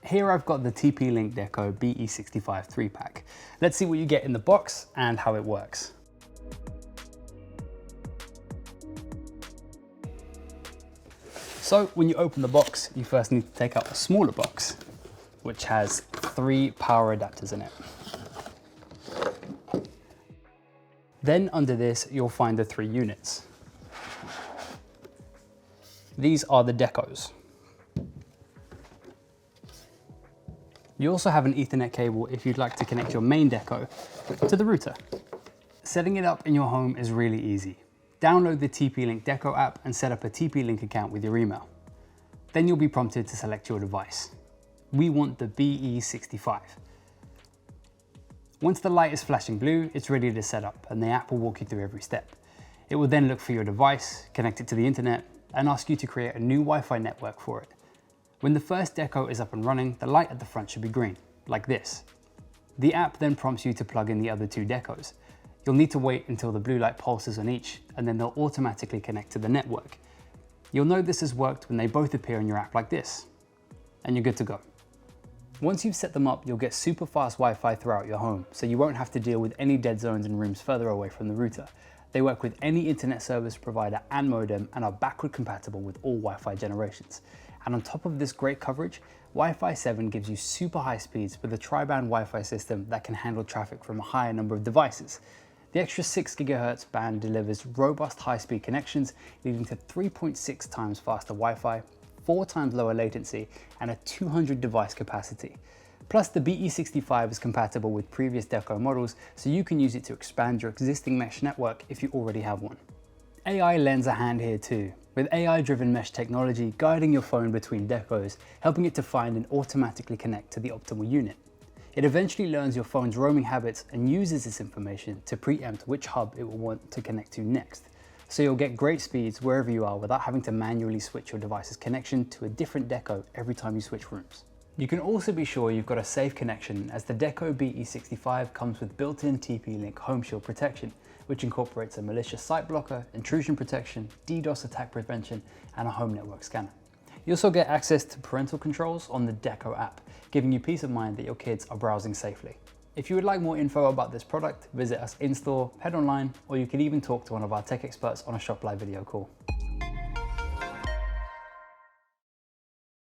Here I've got the TP-Link Deco BE65 3-pack. Let's see what you get in the box and how it works. So when you open the box, you first need to take out a smaller box, which has 3 power adapters in it. Then under this, you'll find the 3 units. These are the Decos. You also have an Ethernet cable if you'd like to connect your main Deco to the router. Setting it up in your home is really easy. Download the TP-Link Deco app and set up a TP-Link account with your email. Then you'll be prompted to select your device. We want the BE65. Once the light is flashing blue, it's ready to set up and the app will walk you through every step. It will then look for your device, connect it to the internet, and ask you to create a new Wi-Fi network for it. When the first Deco is up and running, the light at the front should be green, like this. The app then prompts you to plug in the other 2 Decos. You'll need to wait until the blue light pulses on each, and then they'll automatically connect to the network. You'll know this has worked when they both appear in your app like this, and you're good to go. Once you've set them up, you'll get super fast Wi-Fi throughout your home, so you won't have to deal with any dead zones in rooms further away from the router. They work with any internet service provider and modem and are backward compatible with all Wi-Fi generations. And on top of this great coverage, Wi-Fi 7 gives you super high speeds with a tri-band Wi-Fi system that can handle traffic from a higher number of devices. The extra 6 GHz band delivers robust high-speed connections, leading to 3.6 times faster Wi-Fi, 4 times lower latency, and a 200 device capacity. Plus, the BE65 is compatible with previous Deco models, so you can use it to expand your existing mesh network if you already have one. AI lends a hand here too, with AI-driven mesh technology guiding your phone between Decos, helping it to find and automatically connect to the optimal unit. It eventually learns your phone's roaming habits and uses this information to preempt which hub it will want to connect to next. So you'll get great speeds wherever you are without having to manually switch your device's connection to a different Deco every time you switch rooms. You can also be sure you've got a safe connection, as the Deco BE65 comes with built-in TP-Link Home Shield protection, which incorporates a malicious site blocker, intrusion protection, DDoS attack prevention, and a home network scanner. You also get access to parental controls on the Deco app, giving you peace of mind that your kids are browsing safely. If you would like more info about this product, visit us in-store, head online, or you can even talk to one of our tech experts on a Shop Live video call.